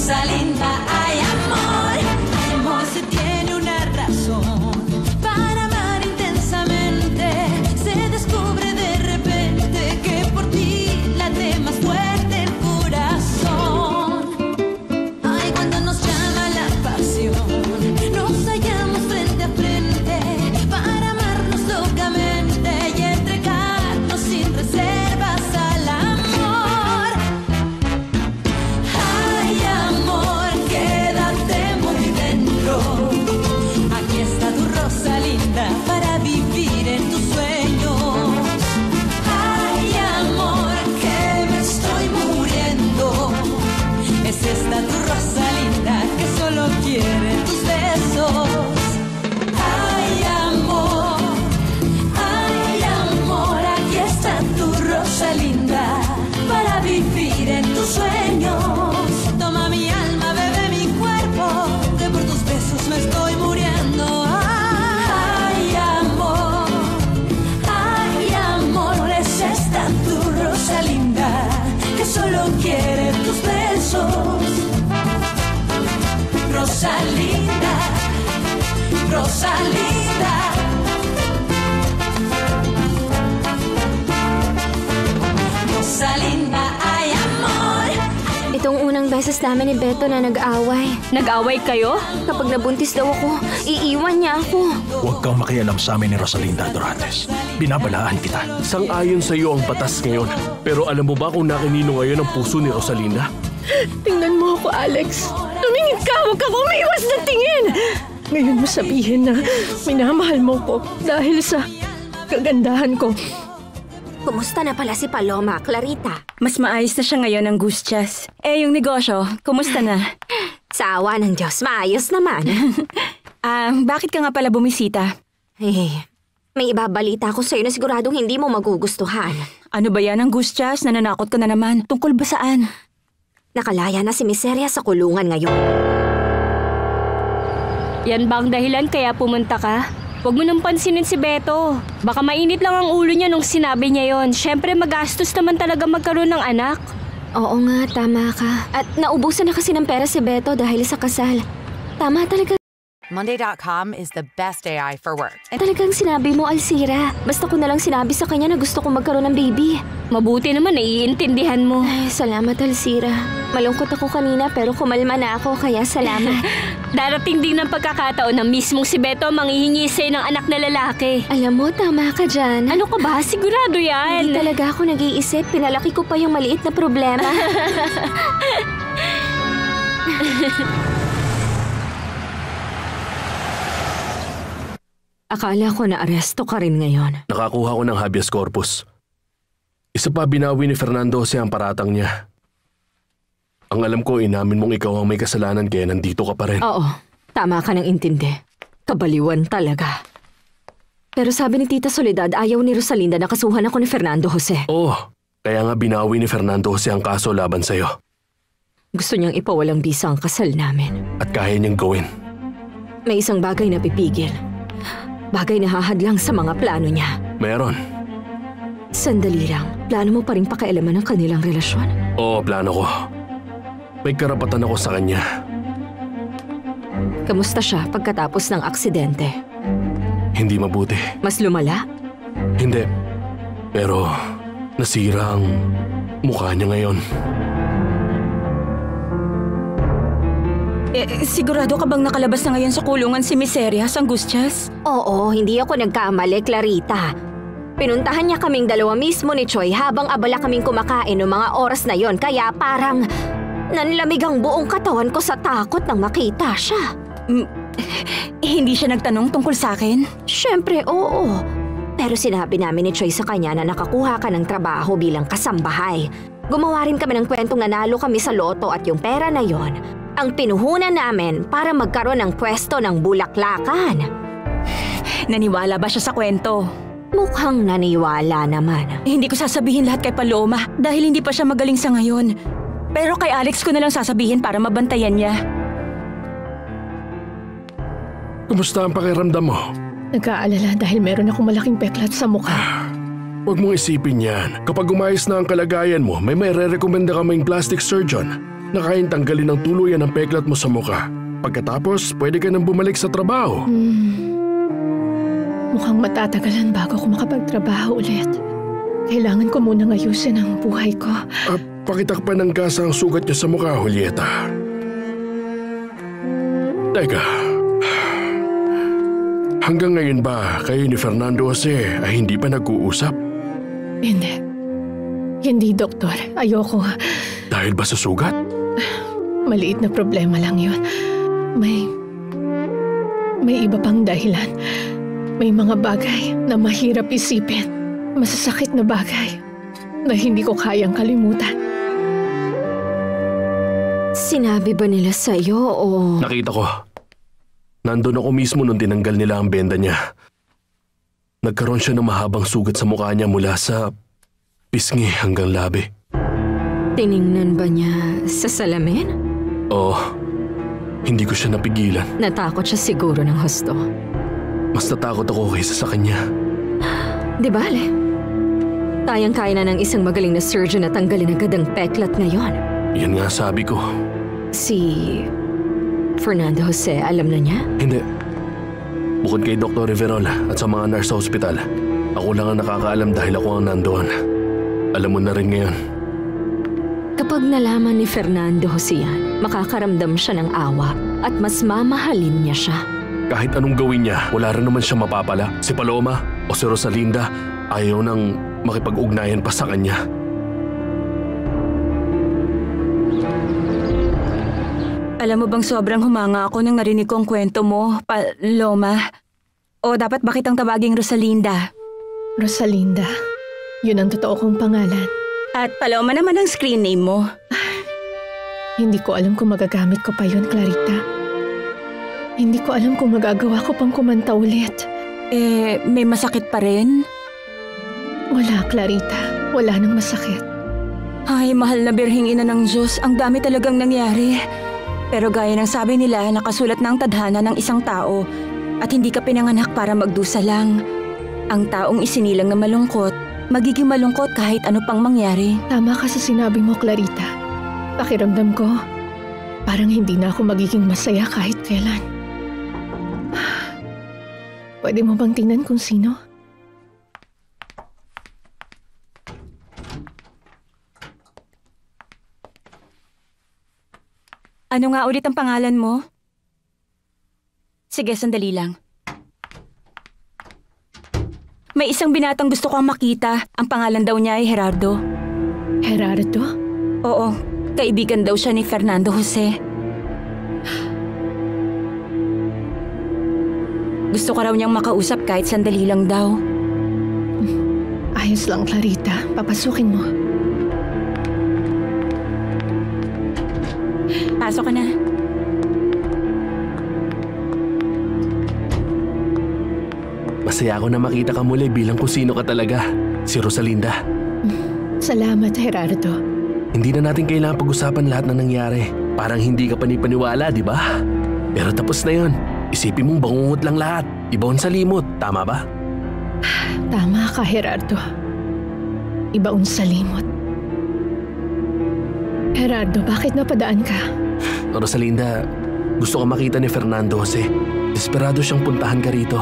Rosalinda, ay amor. Amor se tiene una razón para amar intensamente. Se descubre de repente que por ti late más fuerte el corazón. Ay, cuando nos llama la pasión, nos hallamos frente a frente para amarnos locamente y entregarnos sin reservas al amor. Ay, amor, quédate muy dentro. Aquí está tu Rosalinda para vivir en tus sueños. Ay, amor, que me estoy muriendo. Es esta tu Rosalinda que solo quiere tus besos. Ay, amor, aquí está tu Rosalinda para vivir en tus sueños. Toma mi alma, bebe mi cuerpo, que por tus besos me estoy muriendo. Ay, amor, es esta tu Rosalinda que solo quiere tus besos. Rosalinda, Rosalinda. Rosalinda, ay amor. Itong unang beses namin ni Beto na nag-away. Nag-away kayo? Kapag nabuntis daw ako, iiwan niya ako. Huwag kang makialam sa amin ni Rosalinda Dorantes. Binabalaan kita. Sang-ayon sa iyo ang batas ngayon. Pero alam mo ba kung nakinino ngayon ang puso ni Rosalinda? Tingnan mo ako, Alex. Tumingin ka, huwag kang umiwas na tingin. Ngayon mo sabihin na minamahal mo ko dahil sa kagandahan ko. Kumusta na pala si Paloma, Clarita? Mas maayos na siya ngayon ng Gustas. Yung negosyo, kumusta na? Sa awa ng Diyos, maayos naman. Bakit ka nga pala bumisita? May ibabalita ko sa'yo na siguradong hindi mo magugustuhan. Ano ba yan ang Gustas? Nananakot ka na naman. Tungkol ba saan? Nakalaya na si Miseria sa kulungan ngayon. Yan ba ang dahilan kaya pumunta ka? Huwag mo nang pansinin si Beto. Baka mainit lang ang ulo niya nung sinabi niya yon. Siyempre magastos naman talaga magkaroon ng anak. Oo nga, tama ka. At naubusan na kasi ng pera si Beto dahil sa kasal. Tama talaga. Monday.com is the best AI for work. Talagang sinabi mo, Alcira. Basta ko na lang sinabi sa kanya na gusto ko magkaroon ng baby. Mabuti naman, naiintindihan mo. Ay, salamat, Alcira. Malungkot ako kanina pero kumalma na ako, kaya salamat. Darating din ng pagkakataon na mismong si Beto manghihingi sa'yo ng anak na lalaki. Alam mo, tama ka dyan. Ano ka ba? Sigurado yan. Hindi talaga ako nag-iisip. Pinalaki ko pa yung maliit na problema. Akala ko na aresto ka rin ngayon. Nakakuha ko ng habeas corpus. Isa pa binawi ni Fernando Jose ang paratang niya. Ang alam ko, inamin mong ikaw ang may kasalanan kaya nandito ka pa rin. Oo, tama ka ng intindi. Kabaliwan talaga. Pero sabi ni Tita Soledad, ayaw ni Rosalinda na kasuhan ako ni Fernando Jose. Oo, kaya nga binawi ni Fernando Jose ang kaso laban sa'yo. Gusto niyang ipawalang bisa ang kasal namin. At kaya niyang gawin. May isang bagay na pipigil. Bagay na hahadlang sa mga plano niya. Meron. Sandali lang. Plano mo pa rin pakialaman ang kanilang relasyon? Oo, plano ko. May karapatan ako sa kanya. Kamusta siya pagkatapos ng aksidente? Hindi mabuti. Mas lumala? Hindi. Pero nasira ang mukha niya ngayon. Sigurado ka bang nakalabas na ngayon sa kulungan si Miseria sa Angustias? Oo, hindi ako nagkamali, Clarita. Pinuntahan niya kaming dalawa mismo ni Choi habang abala kaming kumakain noong mga oras na yon, kaya parang nanlamig ang buong katawan ko sa takot nang makita siya. Hindi siya nagtanong tungkol sa akin? Siyempre, oo. Pero sinabi namin ni Choi sa kanya na nakakuha ka ng trabaho bilang kasambahay. Gumawa rin kami ng kwentong nanalo kami sa loto at yung pera na yon ang pinuhunan namin para magkaroon ng pwesto ng bulaklakan. Naniwala ba siya sa kwento? Mukhang naniwala naman. Hindi ko sasabihin lahat kay Paloma dahil hindi pa siya magaling sa ngayon. Pero kay Alex ko na lang sasabihin para mabantayan niya. Kumusta ang pakiramdam mo? Nag-aalala dahil meron akong malaking peklat sa mukha. Huwag mong isipin yan. Kapag umayos na ang kalagayan mo, may re-recommenda kaming plastic surgeon. Nakain tanggalin ng tuluyan ang peklat mo sa mukha. Pagkatapos, pwede ka nang bumalik sa trabaho. Mukhang matatagalan bago ako makapagtrabaho ulit. Kailangan ko munang ayusin ang buhay ko. Pakitakpan ng gasa ang sugat niya sa mukha, Julieta. Teka. Hanggang ngayon ba kayo ni Fernando Jose ay hindi pa nag-uusap? Hindi. Hindi, Doktor. Ayoko. Dahil ba sa sugat? Maliit na problema lang yun. May iba pang dahilan. May mga bagay na mahirap isipin. Masasakit na bagay na hindi ko kayang kalimutan. Sinabi ba nila sa'yo o... Nakita ko. Nandun ako mismo nung tinanggal nila ang benda niya. Nagkaroon siya ng mahabang sugat sa mukha niya mula sa pisngi hanggang labi. Tiningnan ba niya sa salamin? Oo. Hindi ko siya napigilan. Natakot siya siguro ng husto. Mas natakot ako kaysa sa kanya. Di bale? Kayang-kaya na ng isang magaling na surgeon na tanggalin agad ang peklat ngayon. Yan nga sabi ko. Si Fernando Jose, alam na niya? Hindi. Bukod kay Dr. Riverola at sa mga nurse sa ospital, ako lang ang nakakaalam dahil ako ang nandoon. Alam mo na rin ngayon. Kapag nalaman ni Fernando Jose yan, makakaramdam siya ng awa at mas mamahalin niya siya. Kahit anong gawin niya, wala rin naman siya mapapala. Si Paloma o si Rosalinda ayaw nang makipag-ugnayan pa sa kanya. Alam mo bang sobrang humanga ako nang narinig ko ang kwento mo, Paloma? O dapat ba kitang tawaging Rosalinda? Rosalinda. Yun ang totoo kong pangalan. At Paloma naman ang screen name mo. Hindi ko alam kung magagamit ko pa yun, Clarita. Hindi ko alam kung magagawa ko pang kumanta ulit. May masakit pa rin? Wala, Clarita. Wala nang masakit. Ay, mahal na birhing ina ng Diyos. Ang dami talagang nangyari. Pero gaya ng sabi nila, nakasulat na ang tadhana ng isang tao at hindi ka pinanganak para magdusa lang. Ang taong isinilang na malungkot, magiging malungkot kahit ano pang mangyari. Tama ka sa sinabi mo, Clarita. Pakiramdam ko, parang hindi na ako magiging masaya kahit kailan. Pwede mo bang tingnan kung sino? Ano nga ulit ang pangalan mo? Sige, sandali lang. May isang binatang gusto kong makita. Ang pangalan daw niya ay Gerardo. Gerardo? Oo, kaibigan daw siya ni Fernando Jose. Gusto ko raw niyang makausap kahit sandali lang daw. Ayos lang, Clarita. Papasukin mo. Pasok ka na. Masaya ako na makita ka muli bilang kung sino ka talaga. Si Rosalinda. Salamat, Gerardo. Hindi na natin kailangan pag-usapan lahat na nangyari. Parang hindi ka panipaniwala, di ba? Pero tapos na yon. Isipin mong bangungot lang lahat. Ibaon sa limot. Tama ba? Tama ka, Gerardo. Ibaon sa limot. Gerardo, bakit napadaan ka? Rosalinda, gusto ka makita ni Fernando Jose. Desperado siyang puntahan ka rito.